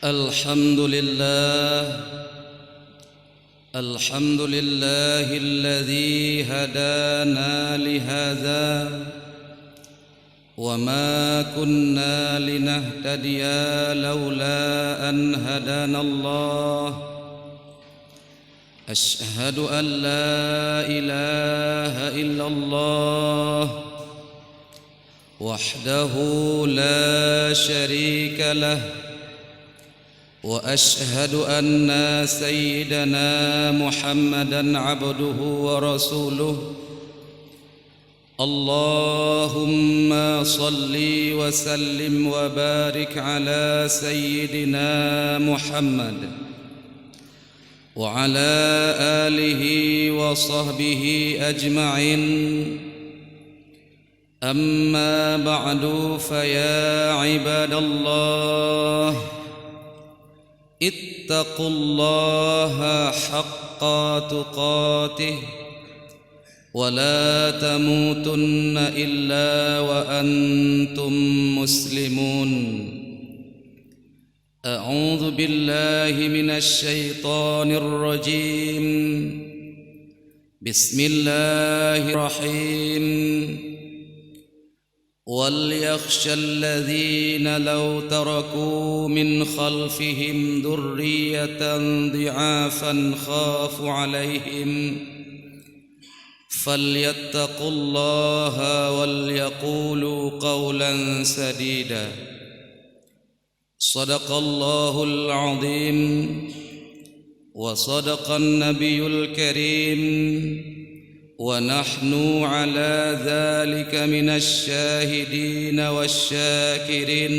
الحمد لله الذي هدانا لهذا وما كنا لنهتدي لولا أن هدانا الله أشهد أن لا إله إلا الله وحده لا شريك له وأشهد أن سيدنا محمدًا عبده ورسوله اللهم صل وسلم وبارك على سيدنا محمد وعلى آله وصحبه أجمعين أما بعد فيا عباد الله اتقوا الله حق تقاته ولا تموتن إلا وأنتم مسلمون أعوذ بالله من الشيطان الرجيم بسم الله الرحيم وليخشى الذين لو تركوا من خلفهم ذرية ضعافا خافوا عليهم فليتقوا الله وليقولوا قولا سديدا صدق الله العظيم وصدق النبي الكريم ونحن على ذلك من الشاهدين والشاكرين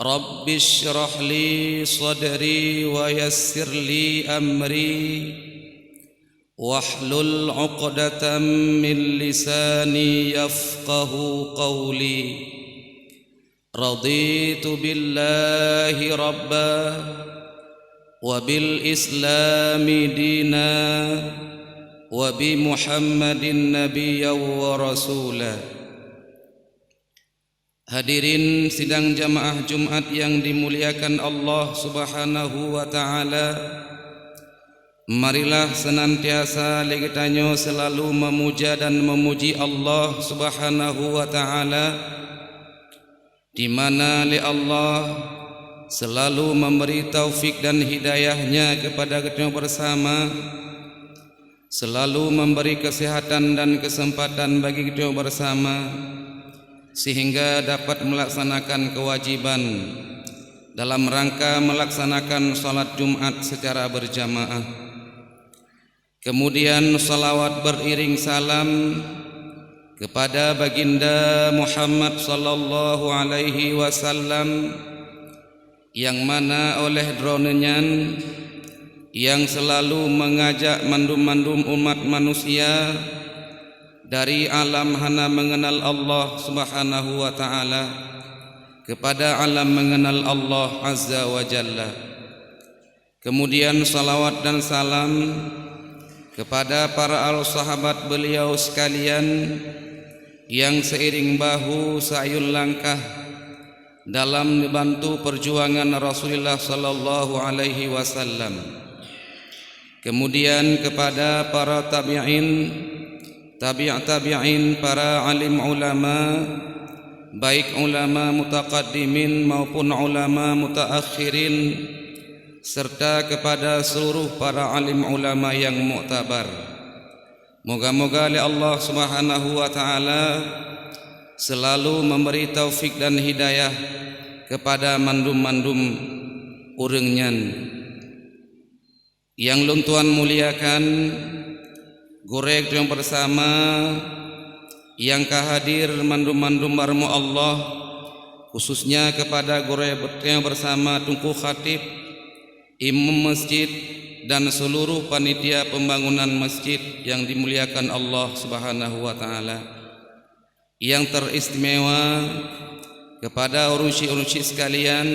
رب اشرح لي صدري ويسر لي أمري واحلل عقدة من لساني يفقه قولي رضيت بالله ربا وبالإسلام دينا وبمحمد نبيا ورسولا. Hadirin sidang jamaah Jumat yang dimuliakan Allah Subhanahu wa taala, marilah senantiasa kita selalu memuja dan memuji Allah Subhanahu wa taala, di mana Allah selalu memberi taufik dan hidayahnya kepada kita bersama, selalu memberi kesehatan dan kesempatan bagi kita bersama sehingga dapat melaksanakan kewajiban dalam rangka melaksanakan salat Jumat secara berjamaah. Kemudian salawat beriring salam kepada baginda Muhammad sallallahu alaihi wasallam yang mana oleh dronenyan yang selalu mengajak mandum-mandum umat manusia dari alam hana mengenal Allah Subhanahu wa taala kepada alam mengenal Allah Azza wa Jalla. Kemudian salawat dan salam kepada para al-sahabat beliau sekalian yang seiring bahu sayul langkah dalam membantu perjuangan Rasulullah sallallahu alaihi wasallam. Kemudian kepada para tabi'in, tabi'in, para alim ulama, baik ulama mutaqaddimin maupun ulama mutaakhirin, serta kepada seluruh para alim ulama yang muktabar. Moga-moga oleh Allah Subhanahu wa taala selalu memberi taufik dan hidayah kepada mandum-mandum urengnya. Yang lung Tuhan muliakan, gorek yang bersama yang kahadir mandum-mandum barmu Allah, khususnya kepada gorek yang bersama Tunku Khatib, imam masjid dan seluruh panitia pembangunan masjid yang dimuliakan Allah Subhanahu wa taala. Yang teristimewa kepada urusi-urusi sekalian,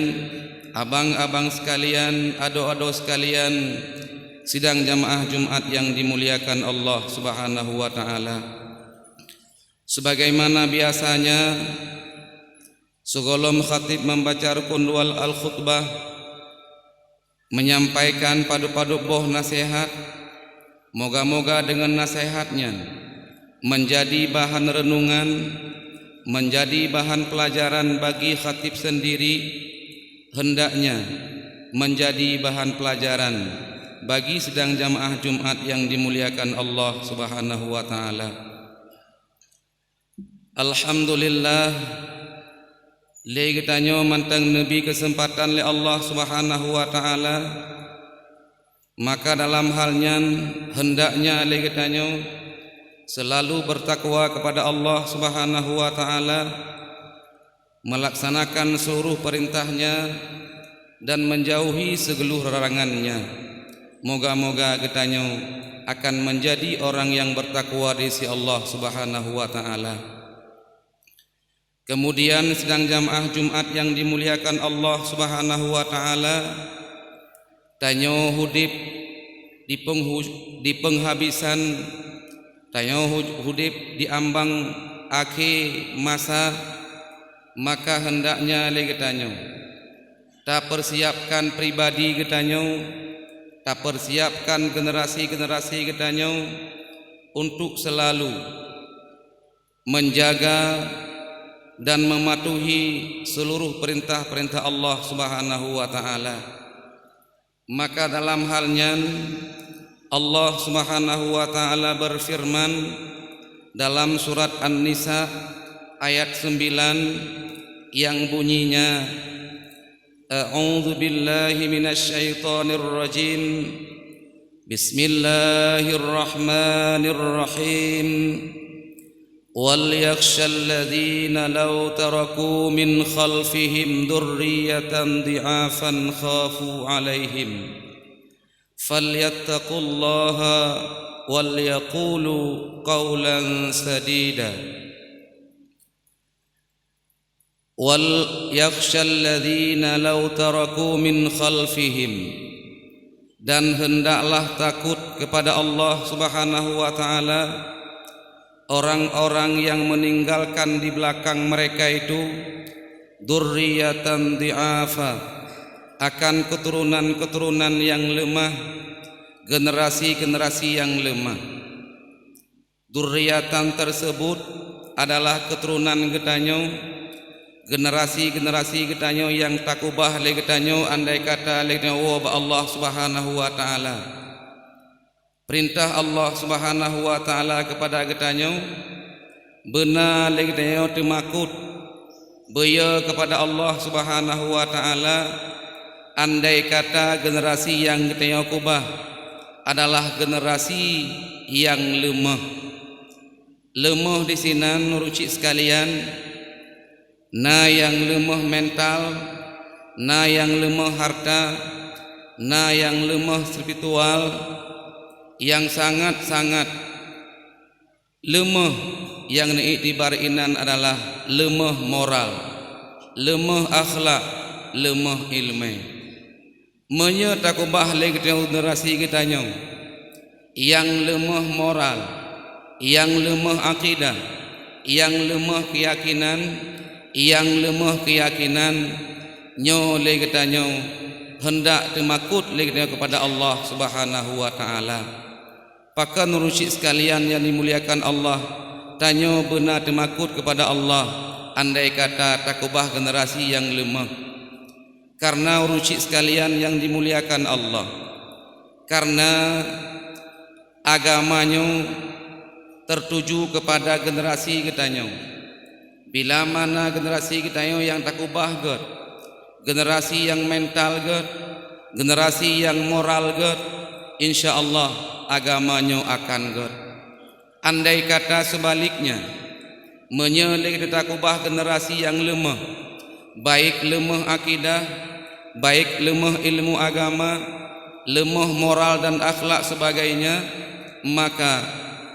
abang-abang sekalian, ado-ado sekalian, sidang jamaah Jumat yang dimuliakan Allah Subhanahu wa taala. Sebagaimana biasanya Segolom khatib membaca rukun wal al-khutbah, menyampaikan padu-padu boh nasihat. Moga-moga dengan nasihatnya menjadi bahan renungan, menjadi bahan pelajaran bagi khatib sendiri, hendaknya menjadi bahan pelajaran bagi sedang jamaah Jumat yang dimuliakan Allah Subhanahu wa taala. Alhamdulillah, le getanyo mantang nabi kesempatan le Allah Subhanahu wa taala, maka dalam halnya hendaknya le getanyo selalu bertakwa kepada Allah Subhanahu wa taala, melaksanakan seluruh perintahnya dan menjauhi segeluh larangannya. Moga-moga getanyo akan menjadi orang yang bertakwa di sisi Allah Subhanahu wa taala. Kemudian sedang jamaah Jumat yang dimuliakan Allah Subhanahu wa taala, tanyo hudip di penghabisan, tanyo hudip di ambang akhir masa, maka hendaknya le getanyo tak persiapkan pribadi getanyo, tak persiapkan generasi-generasi getanyo untuk selalu menjaga dan mematuhi seluruh perintah-perintah Allah Subhanahu wa taala. Maka dalam halnya Allah Subhanahu wa taala berfirman dalam surat An-Nisa ayat 9 yang bunyinya, A'udzu billahi minasyaitonir rajim. Bismillahirrahmanirrahim. وَلْيَخْشَ الَّذِينَ لَوْ تَرَكُوا مِنْ خَلْفِهِمْ ذُرِّيَّةً ضِعَافًا خَافُوا عَلَيْهِمْ فَلْيَتَّقُوا اللَّهَ وَلْيَقُولُوا قَوْلًا سَدِيدًا. وَلْيَخْشَ الَّذِينَ لَوْ تَرَكُوا مِنْ خَلْفِهِمْ, dan hendaklah takut kepada Allah Subhanahu wa taala orang-orang yang meninggalkan di belakang mereka itu dzurriyyatan dhi'afa, akan keturunan-keturunan yang lemah, generasi-generasi yang lemah. Dzurriyyatan tersebut adalah keturunan getanyo, generasi-generasi getanyo yang takubah le getanyo andai kata le getanyo Allah Subhanahu wa taala. Perintah Allah Subhanahu wa taala kepada getanyo benar le getanyo temakut beya kepada Allah Subhanahu wa taala, andai kata generasi yang getanyo kubah adalah generasi yang lemah. Lemah di sini rucik sekalian, na yang lemah mental, na yang lemah harta, na yang lemah spiritual, yang sangat-sangat lemah yang diiktibarinan adalah lemah moral, lemah akhlak, lemah ilmu. Menyetakubah lagi generasi getanyo yang lemah moral, yang lemah akidah, yang lemah keyakinan, nyo le getanyo hendak temakut le getanyo kepada Allah Subhanahu wa taala. Pakan rusyid sekalian yang dimuliakan Allah, tanyo benar temakut kepada Allah andai kata takubah generasi yang lemah. Karena rusyid sekalian yang dimuliakan Allah, karena agamanya tertuju kepada generasi getanyo. Bila mana generasi getanyo yang takubah get, generasi yang mental get, generasi yang moral get, insyaallah agamanya akan get. Andai kata sebaliknya, menyelik ditakubah generasi yang lemah, baik lemah akidah, baik lemah ilmu agama, lemah moral dan akhlak sebagainya, maka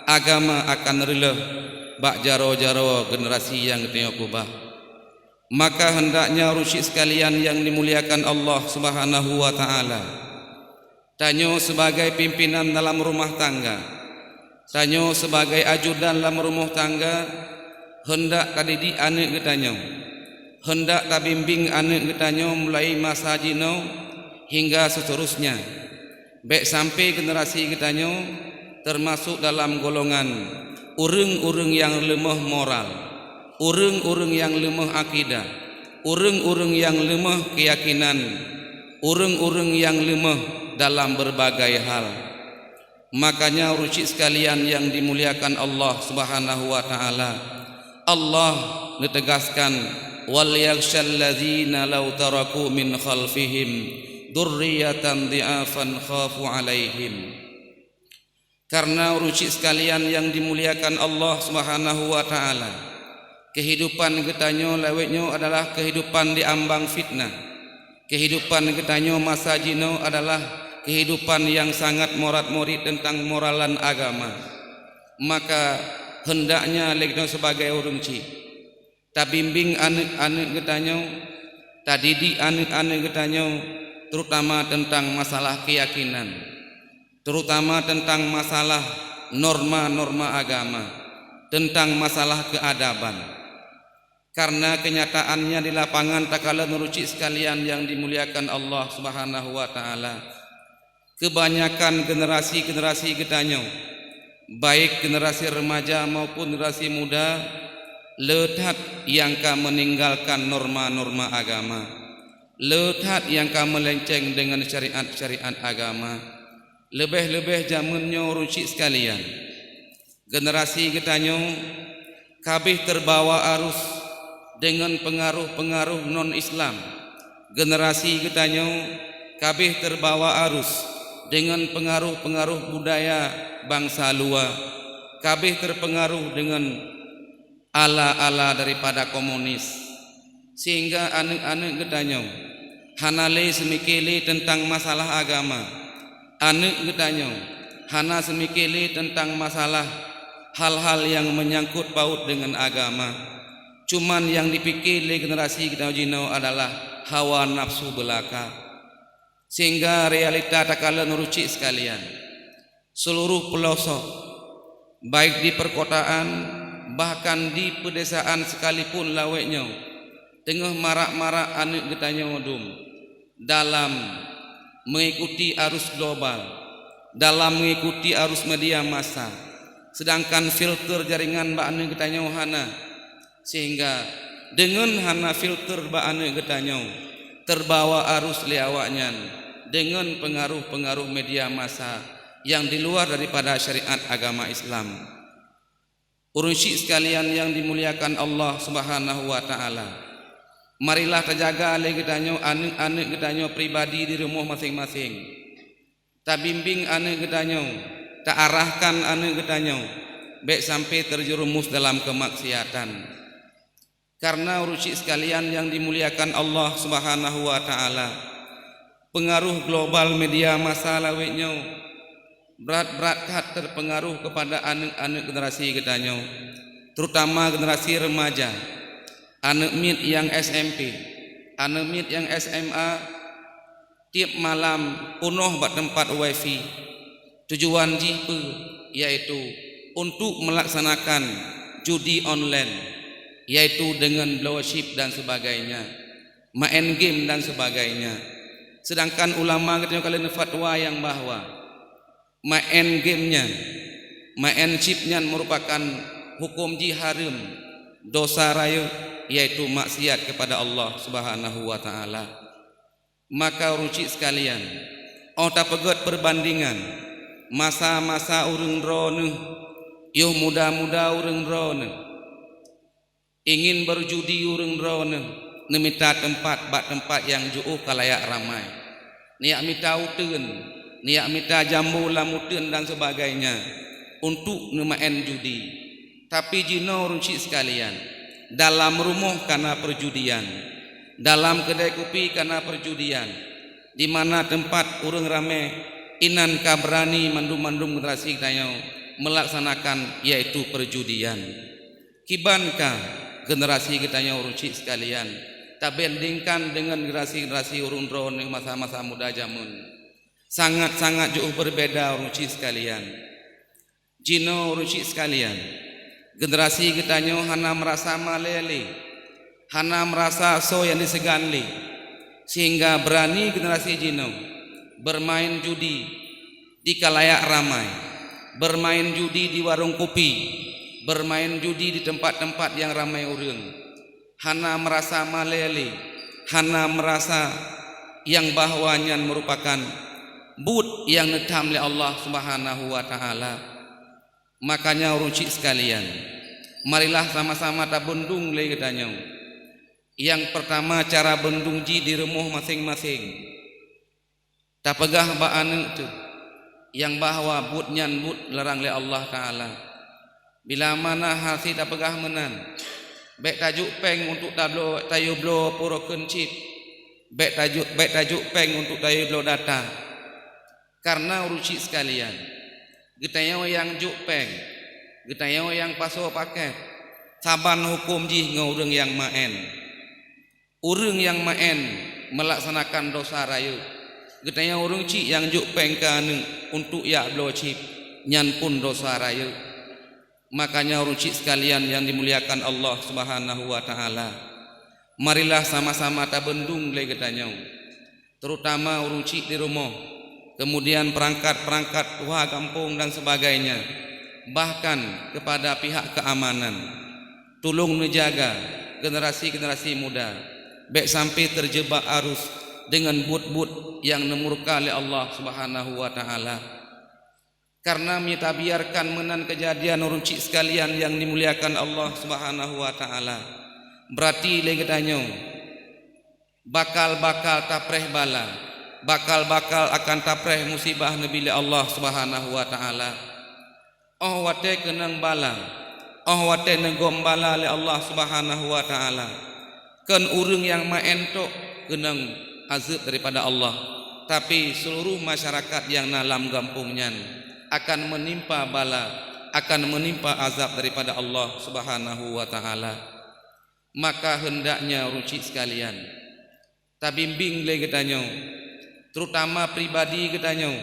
agama akan releh bak jaro-jaro generasi yang ditakubah. Maka hendaknya rusyid sekalian yang dimuliakan Allah Subhanahu wa taala, tanyo sebagai pimpinan dalam rumah tangga, tanyo sebagai ajudan dalam rumah tangga, hendak kadidi anak getanyo hendak tak bimbing anak getanyo mulai masa jino hingga seterusnya. Baik sampai generasi getanyo termasuk dalam golongan urang-urang yang lemah moral, urang-urang yang lemah akidah, urang-urang yang lemah keyakinan, urang-urang yang lemah dalam berbagai hal. Makanya rucik sekalian yang dimuliakan Allah Subhanahu wa taala, Allah menegaskan wal yakhshal ladzina law taraku min khalfihim dzurriyyatan dhi'afan khafu 'alaihim. Karena rucik sekalian yang dimuliakan Allah Subhanahu wa taala, kehidupan getanyo lewetnyo adalah kehidupan diambang fitnah. Kehidupan getanyo masa jino adalah kehidupan yang sangat morat-morit tentang moralan agama. Maka hendaknya legno sebagai urang ci ta bimbing anak-anak getanyo, ta didik anak-anak getanyo terutama tentang masalah keyakinan, terutama tentang masalah norma-norma agama, tentang masalah keadaban. Karena kenyataannya di lapangan tak kalah merucik sekalian yang dimuliakan Allah Subhanahu wa taala, kebanyakan generasi-generasi getanyo, baik generasi remaja maupun generasi muda, letat yang meninggalkan norma-norma agama, letat yang melenceng dengan syariat-syariat agama. Lebih-lebih zamannya rucik sekalian, generasi getanyo kabeh terbawa arus dengan pengaruh-pengaruh non-Islam. Generasi getanyo kabeh terbawa arus dengan pengaruh-pengaruh budaya bangsa luar, kabeh terpengaruh dengan ala-ala daripada komunis, sehingga anak-anak getanyo hanale semikele tentang masalah agama, anak getanyo hana semikele tentang masalah hal-hal yang menyangkut paut dengan agama. Cuman yang dipikir oleh generasi kita jino adalah hawa nafsu belaka. Sehingga realita tak kalah merucik sekalian, seluruh pelosok, baik di perkotaan bahkan di pedesaan sekalipun laweknya, tengah marak-marak anak getanyo dum dalam mengikuti arus global, dalam mengikuti arus media massa, sedangkan filter jaringan ba anak getanyo hana, sehingga dengan hana filter ba anak getanyo terbawa arus liawaknya dengan pengaruh-pengaruh media massa yang di luar daripada syariat agama Islam. Urang syik sekalian yang dimuliakan Allah Subhanahu wa taala, marilah terjaga oleh getanyo anak-anak getanyo pribadi di rumah masing-masing. Ta bimbing anak getanyo, ta arahkan anak getanyo baik sampai terjerumus dalam kemaksiatan. Karena urusi sekalian yang dimuliakan Allah Subhanahu wa taala, pengaruh global media massa lawetnya berat-berat terpengaruh kepada anak-anak generasi getanyo, terutama generasi remaja, anak mid yang SMP, anak mid yang SMA, tiap malam penuh buat tempat wifi. Tujuan jipe yaitu untuk melaksanakan judi online, yaitu dengan blowship dan sebagainya, main game dan sebagainya. Sedangkan ulama katanya kalian fatwa yang bahwa main gamenya, main chipnya merupakan hukum haram, dosa raya, yaitu maksiat kepada Allah Subhanahu wa taala. Maka rucik sekalian, tak pegat perbandingan masa-masa urang drone, yo muda-muda urang drone ingin berjudi urang drone, nemita tempat yang jauh kalayak ramai, niak mita uteun, niak mita jambu lamuten dan sebagainya untuk nemain judi. Tapi jino runcik sekalian, dalam rumah karena perjudian, dalam kedai kopi karena perjudian, di mana tempat urang ramai inan ka berani mandum-mandum generasi kita melaksanakan yaitu perjudian. Kibankah generasi kita runcik sekalian tak bandingkan dengan generasi-generasi urung drone masa-masa muda jamun, sangat-sangat jauh berbeda runcik sekalian. Jino runcik sekalian, generasi kita hana merasa malele, hana merasa so yang disegan li, sehingga berani generasi jino bermain judi di kalayak ramai, bermain judi di warung kopi, bermain judi di tempat-tempat yang ramai orang. Hana merasa maleli, hana merasa yang bahwanya merupakan bud yang netam oleh Allah Subhanahu wa taala. Makanya urucik sekalian, marilah sama-sama ta bendung le katanya. Yang pertama cara bendung ji di rumah masing-masing. Ta pegah ba anu tu yang bahwa bud nyan bud larang oleh Allah taala. Bila mana hati ta pegah menan, baik tajuk peng untuk tayu blo puro kencit, baik tajuk peng untuk tayu blo data. Karena urucik sekalian, getayo yang juk peng, getayo yang paso paket, saban hukum ji ngurung yang maen. Urung yang maen melaksanakan dosa rayu. Getayo urung cik yang juk peng kan untuk ya blo cip, nyan pun dosa rayu. Makanya urucik sekalian yang dimuliakan Allah Subhanahu wa taala, marilah sama-sama ta bendung le getanyo, terutama urucik di rumah, kemudian perangkat-perangkat tua kampung dan sebagainya, bahkan kepada pihak keamanan, tolong menjaga generasi-generasi muda baik sampai terjebak arus dengan bud-bud yang nemurka oleh Allah Subhanahu wa taala. Karena kita biarkan menan kejadian urucik sekalian yang dimuliakan Allah Subhanahu wa taala, berarti le getanyo bakal-bakal tapreh bala, bakal-bakal akan tapreh musibah nabi Allah Subhanahu wa taala. Oh wate kenang bala, oh wate negom bala le Allah Subhanahu wa taala. Kan urang yang maen tok kenang azab daripada Allah, tapi seluruh masyarakat yang dalam kampungnya akan menimpa bala, akan menimpa azab daripada Allah Subhanahu wa taala. Maka hendaknya urucik sekalian, ta bimbing le getanyo, terutama pribadi getanyo,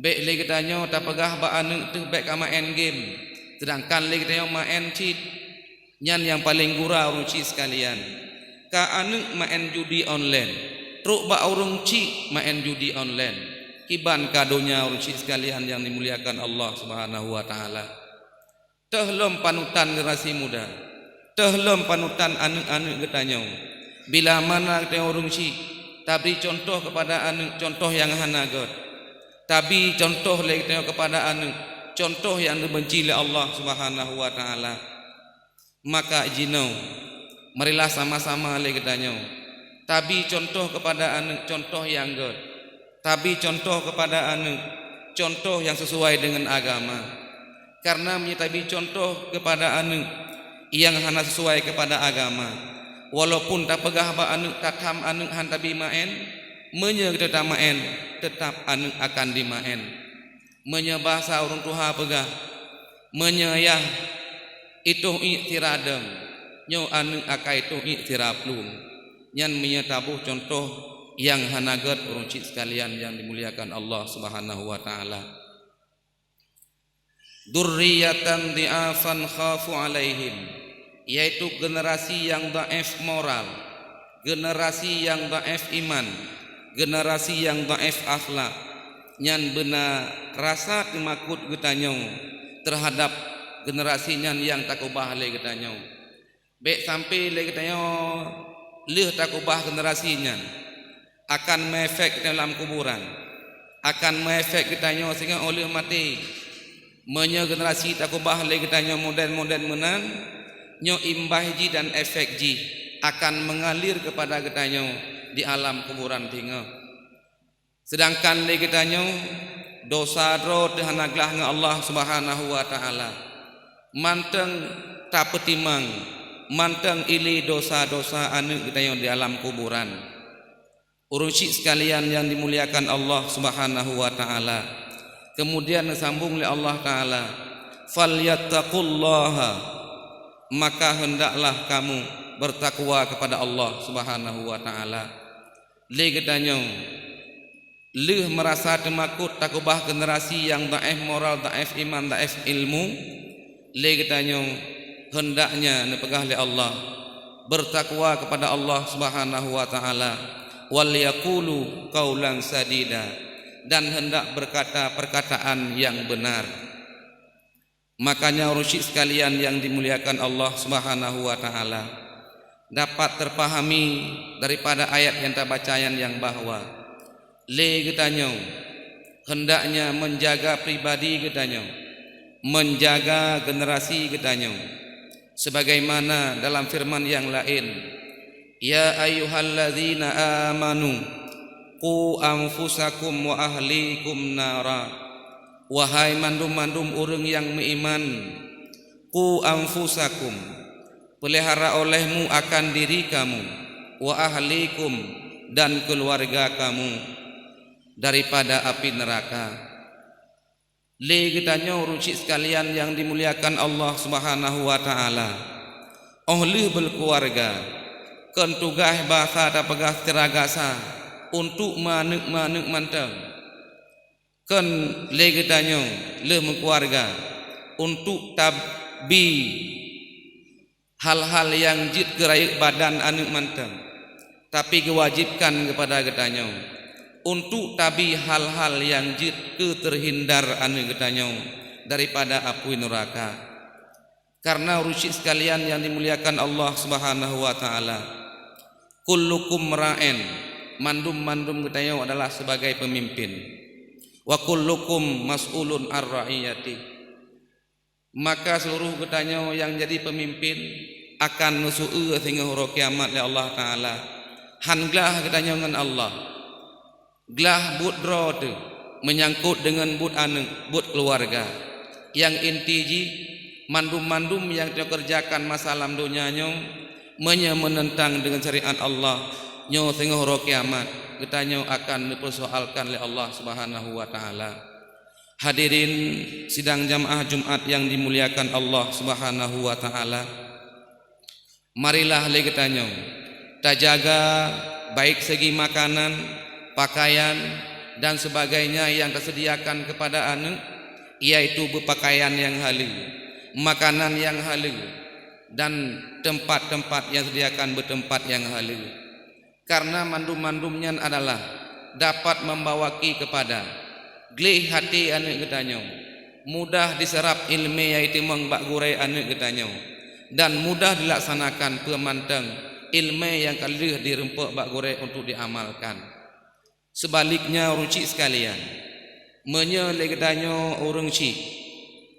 baik le getanyo ta pegah ba anu tu baik ka main game, sedangkan le getanyo main cheat, nyan yang paling gura urucik sekalian. Ka anu main judi online, truk ba urung cik main judi online. Kiban kadonya urucik sekalian yang dimuliakan Allah Subhanahu wa taala. Tehlom panutan generasi muda, tehlom panutan anu-anu getanyo. Bila mana kita urung cik, tapi contoh kepada anu, contoh yang hanagot. Tapi contoh lagi kepada anu, contoh yang dibenci oleh Allah Subhanahu wa taala. Maka jino, marilah sama-sama lagi getanyo. Tapi contoh kepada anu, contoh yang god. Tapi contoh kepada anu, contoh yang sesuai dengan agama. Karena menyatabi contoh kepada anu yang hana sesuai kepada agama, walaupun tak pegah ba anu tatam anu han tabi maen, menye kita maen tetap anu akan dimaen. Menye bahasa orang tua pegah, menye ya itu iktiradem, nyo anu akai itu iktiraplum. Nyan menye tabuh contoh yang hanagat urucik sekalian yang dimuliakan Allah Subhanahu wa taala. Dzurriyyatan di'afan khafu alaihim, yaitu generasi yang dhaif moral, generasi yang dhaif iman, generasi yang dhaif akhlak, nyan benar rasa kemakut getanyo terhadap generasi nyan yang takubah le getanyo. Baik sampai le getanyo leh takubah generasi nyan akan mengefek dalam kuburan, akan mengefek kitanya sehingga oleh mati. Menyo generasi takubah le kitanya modern-modern menan, nyo imbah ji dan efek ji akan mengalir kepada kitanya di alam kuburan tinggal. Sedangkan le kitanya dosa ro tehanaglah dengan Allah Subhanahu wa taala. Manteng tak petimang, manteng ili dosa-dosa anu kitanya di alam kuburan. Urucik sekalian yang dimuliakan Allah Subhanahu wa taala. Kemudian disambung oleh Allah taala, falyattaqullaha, maka hendaklah kamu bertakwa kepada Allah Subhanahu wa taala. Le gedanyo leh merasa temakut takubah generasi yang dhaif moral, dhaif iman, dhaif ilmu. Le gedanyo hendaknya nepegah oleh Allah bertakwa kepada Allah Subhanahu wa taala, wal yaqulu qaulan sadida, dan hendak berkata perkataan yang benar. Makanya rusyid sekalian yang dimuliakan Allah Subhanahu wa taala, dapat terpahami daripada ayat yang kita bacayan yang bahwa le getanyo hendaknya menjaga pribadi getanyo, menjaga generasi getanyo, sebagaimana dalam firman yang lain, ya ayyuhalladzina amanu qu anfusakum wa ahlikum nara, wahai mandum-mandum urang yang beriman, qu anfusakum, pelihara olehmu akan diri kamu, wa ahlikum, dan keluarga kamu daripada api neraka. Le getanyo rucik sekalian yang dimuliakan Allah Subhanahu wa taala, oleh berkeluarga kentugah bahasa dan pegah teragasa untuk manuk mantang kan le getanyo le keluarga untuk tabi hal-hal yang jid gerai badan anuk mantang, tapi kewajibkan kepada getanyo untuk tabi hal-hal yang jid ke terhindar anu getanyo daripada api neraka. Karena rusyid sekalian yang dimuliakan Allah Subhanahu wa taala, kullukum ra'in, mandum-mandum getanyo adalah sebagai pemimpin, wa kullukum mas'ulun ar-ra'iyati, maka seluruh getanyo yang jadi pemimpin akan nusu'u sehingga huru kiamat oleh Allah taala. Hanglah getanyo dengan Allah glah but dro tu menyangkut dengan but anu but keluarga. Yang inti ji mandum-mandum yang dia kerjakan masalah dunia nyo menentang dengan syariat Allah nyo tengah huru kiamat getanyo akan dipersoalkan oleh Allah Subhanahu wa taala. Hadirin sidang jamaah Jumat yang dimuliakan Allah Subhanahu wa taala, marilah le getanyo tajaga baik segi makanan, pakaian dan sebagainya yang tersediakan kepada anu, yaitu berpakaian yang halal, makanan yang halal, dan tempat-tempat yang sediakan bertempat yang halal. Karena mandum-mandumnya adalah dapat membawaki kepada glih hati anu getanyo, mudah diserap ilmu yaitu mengbak gurai anu getanyo, dan mudah dilaksanakan pemantang ilmu yang kalih dirempuk bak gurai untuk diamalkan. Sebaliknya rucik sekalian, menyele getanyo urang cik,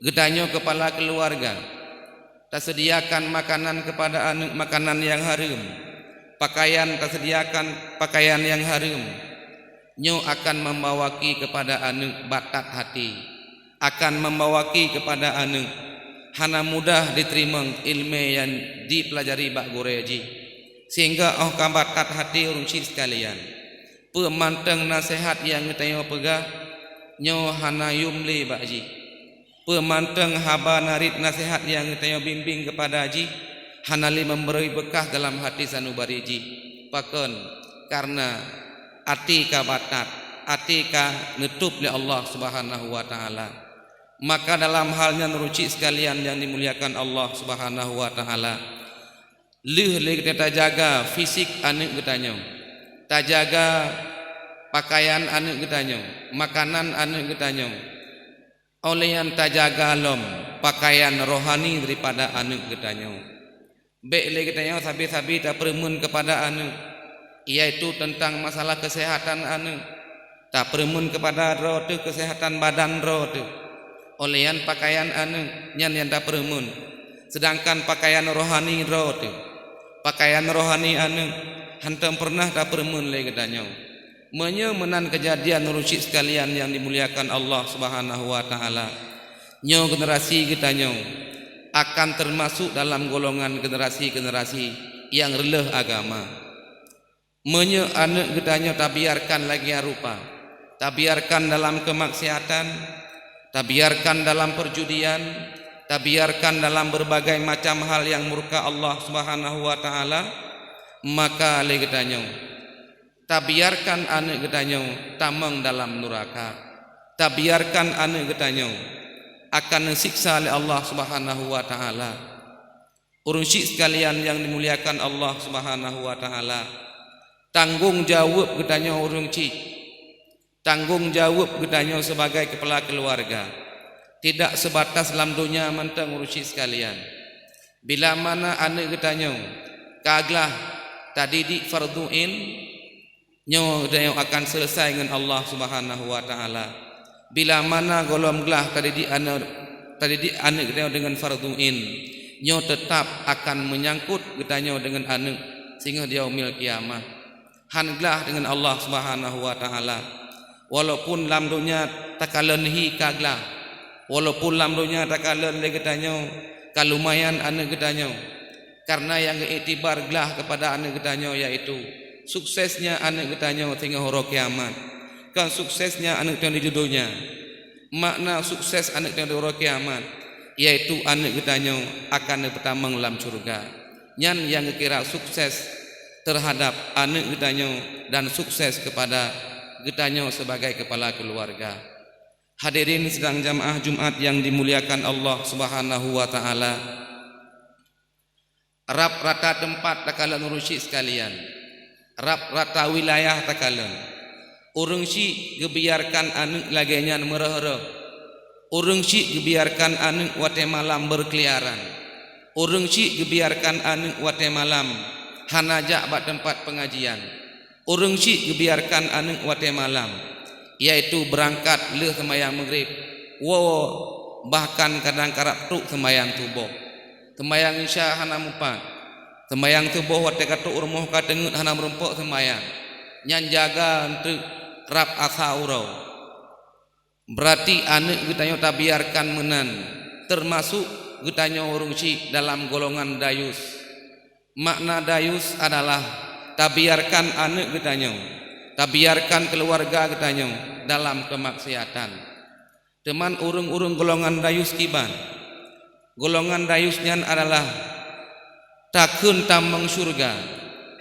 getanyo kepala keluarga, tak sediakan makanan kepada anak makanan yang haram, pakaian tak sediakan pakaian yang haram, nyo akan membawaki kepada anak batat hati, akan membawaki kepada anak hana mudah diterima ilmu yang dipelajari bak goreji, sehingga batat hati rucik sekalian. Pemantang nasihat yang kita pegah nyo hana yumli bakji, pemantang haba narit nasihat yang kita bimbing kepada ji hana li memberi bekah dalam hati sanubariji pakon, karena ati ka batat, ati ka nutup li Allah Subhanahu wa taala. Maka dalam halnya nerucik sekalian yang dimuliakan Allah Subhanahu wa taala, lih kita jaga fisik anak getanyo, tak jaga pakaian anak getanyo, makanan anak getanyo, oleh yang tak jaga lom pakaian rohani daripada anak getanyo. Baik le getanyo sabi-sabi tak peremun kepada anak, yaitu tentang masalah kesehatan anak, tak peremun kepada roh tu kesehatan badan roh tu, oleh yang pakaian anak yang tak peremun. Sedangkan pakaian rohani roh tu, pakaian rohani anak hantam pernah tak peremun le getanyo. Menyemenan kejadian rusyid sekalian yang dimuliakan Allah Subhanahu wa taala, nyo generasi getanyo akan termasuk dalam golongan generasi-generasi yang releh agama. Menye anak getanyo tak biarkan lagi rupa, tak biarkan dalam kemaksiatan, tak biarkan dalam perjudian, tak biarkan dalam berbagai macam hal yang murka Allah Subhanahu wa taala. Maka le getanyo tak biarkan anak getanyo tamang dalam neraka, tak biarkan anak getanyo akan disiksa oleh Allah Subhanahu wa taala. Urang syik sekalian yang dimuliakan Allah Subhanahu wa taala, tanggung jawab katanya urang syik, tanggung jawab katanya sebagai kepala keluarga tidak sebatas dalam dunia mentang urang syik sekalian. Bila mana anak katanya kaglah tadidik farduin nyo dia akan selesai dengan Allah Subhanahu wa taala. Bila mana golom gelah tadidik anak katanya dengan farduin nyo tetap akan menyangkut katanya dengan anak sehingga dia yaumil kiamah. Hanglah dengan Allah Subhanahu wa taala. Walaupun lam dunia takalan hi kaglah, walaupun lam dunia takalan le katanya kalumayan anak katanya, karena yang iktibar gelah kepada anak katanya yaitu suksesnya anak katanya sehingga hari kiamat. Kan suksesnya anak katanya di dunia, makna sukses anak katanya di hari kiamat yaitu anak katanya akan pertama dalam surga. Nyan yang kira sukses terhadap anak katanya dan sukses kepada katanya sebagai kepala keluarga. Hadirin sedang jamaah Jumat yang dimuliakan Allah Subhanahu wa taala. Rap rata tempat takalan urusi sekalian, rap rata wilayah takalan urang si gebiarkan anak lagenya mereh-reh. Urang si gebiarkan anak wate malam berkeliaran. Urang si gebiarkan anak wate malam hanajak bak tempat pengajian. Urang si gebiarkan anak wate malam yaitu berangkat le sembahyang maghrib. Bahkan kadang karap tuk sembahyang subuh. Sembahyang isya hana mupat. Sembahyang subuh wate katuk rumah katengut hana merumpuk sembahyang. Nyan jaga untuk rap asa urau. Berarti anak katanya tak biarkan menan, termasuk katanya urang syik dalam golongan dayus. Makna dayus adalah tak biarkan anak katanya, tak biarkan keluarga katanya dalam kemaksiatan. Teman urang-urang golongan dayus kiban. Golongan dayusnya adalah takun tamang surga,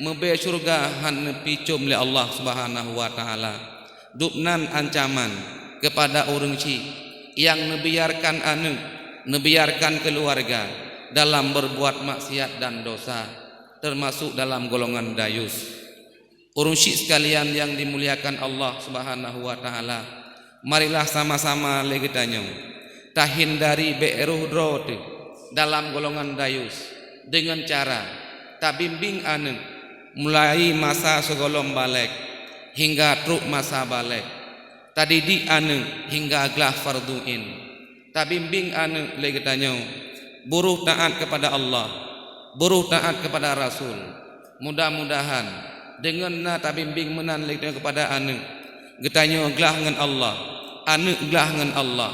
mebe surga han picum oleh Allah Subhanahu wa taala. Dupnan ancaman kepada orang syik yang membiarkan anak, membiarkan keluarga dalam berbuat maksiat dan dosa, termasuk dalam golongan dayus. Orang syik sekalian yang dimuliakan Allah Subhanahu wa taala, marilah sama-sama legitanya tahindari be'ruh drot dalam golongan dayus dengan cara tak bimbing anak mulai masa segolong balik hingga truk masa balik. Tadidik anak hingga gelah farduin. Tabimbing anak lagi tanya buruh taat kepada Allah, buruh taat kepada Rasul. Mudah-mudahan dengan na tabimbing menan lagi tanya kepada anak, getanya gelah dengan Allah, anak gelah dengan Allah,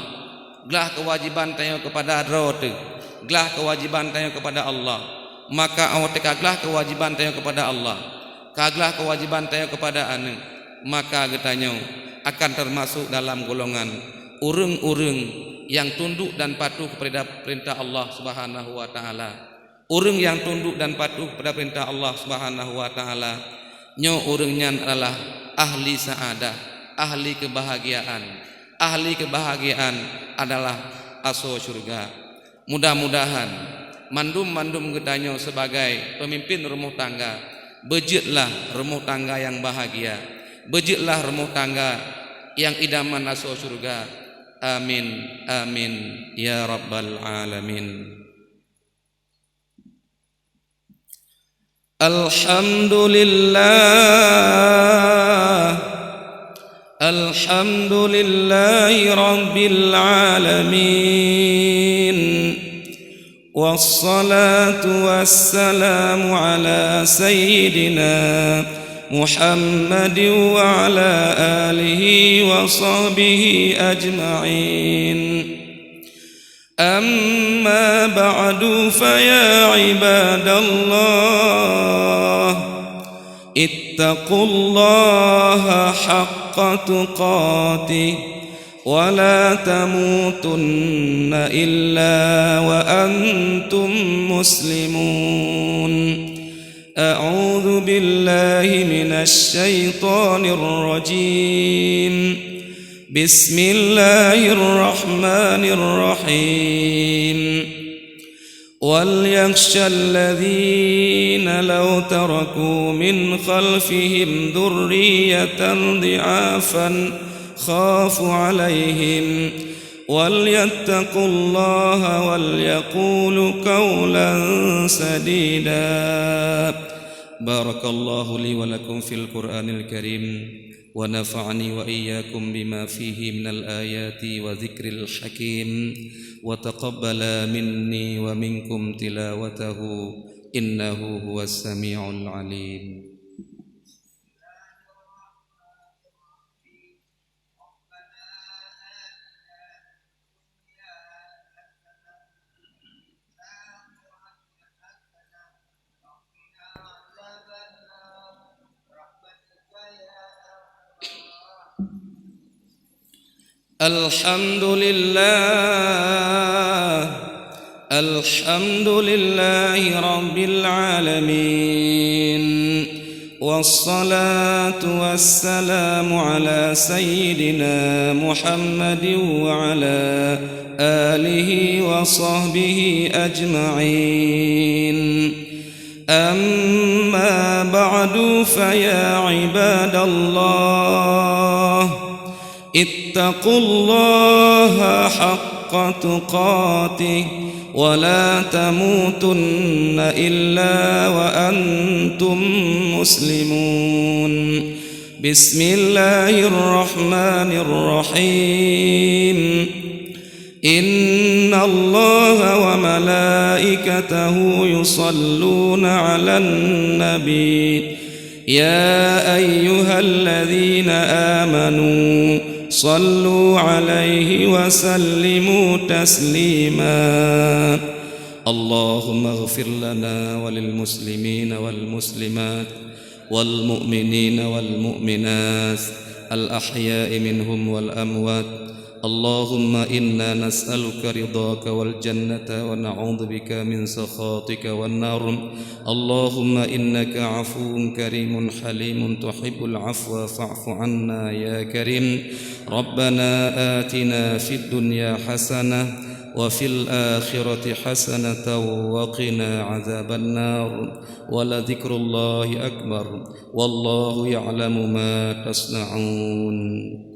gelah kewajiban tanya kepada rote, gelah kewajiban tanya kepada Allah. Maka awak gelah kewajiban tanya kepada Allah, kaglah kewajiban tanya kepada anak, maka getanya akan termasuk dalam golongan urang-urang yang tunduk dan patuh kepada perintah Allah Subhanahu wa taala. Urang yang tunduk dan patuh kepada perintah Allah Subhanahu wa taala, nyo urangnya adalah ahli saadah, ahli kebahagiaan. Ahli kebahagiaan adalah aso surga. Mudah-mudahan mandum-mandum getanya sebagai pemimpin rumah tangga, bejitlah rumah tangga yang bahagia. Bejitlah rumah tangga yang idaman aso surga. Amin amin ya rabbal alamin. Alhamdulillahi rabbil alamin. Wassalatu wassalamu ala sayyidina محمد وعلى آله وصحبه أجمعين. أما بعد فيا عباد الله اتقوا الله حق تقاته ولا تموتن إلا وأنتم مسلمون. أعوذ بالله من الشيطان الرجيم. بسم الله الرحمن الرحيم. وليخشى الذين لو تركوا من خلفهم ذرية ضعافا خافوا عليهم وليتقوا الله وليقولوا قولا سديدا. بارك الله لي ولكم في القرآن الكريم ونفعني وإياكم بما فيه من الآيات وذكر الحكيم وتقبل مني ومنكم تلاوته إنه هو السميع العليم. الحمد لله رب العالمين والصلاة والسلام على سيدنا محمد وعلى آله وصحبه أجمعين. أما بعد فيا عباد الله اتقوا الله حق تقاته ولا تموتن إلا وأنتم مسلمون. بسم الله الرحمن الرحيم. إن الله وملائكته يصلون على النبي يا أيها الذين آمنوا صلوا عليه وسلموا تسليما. اللهم اغفر لنا وللمسلمين والمسلمات والمؤمنين والمؤمنات الأحياء منهم والأموات. اللهم إنا نسألك رضاك والجنة ونعوذ بك من سخطك والنار. اللهم إنك عفو كريم حليم تحب العفو فاعف عنا يا كريم. ربنا آتنا في الدنيا حسنة وفي الآخرة حسنة وقنا عذاب النار. ولذكر الله أكبر والله يعلم ما تصنعون.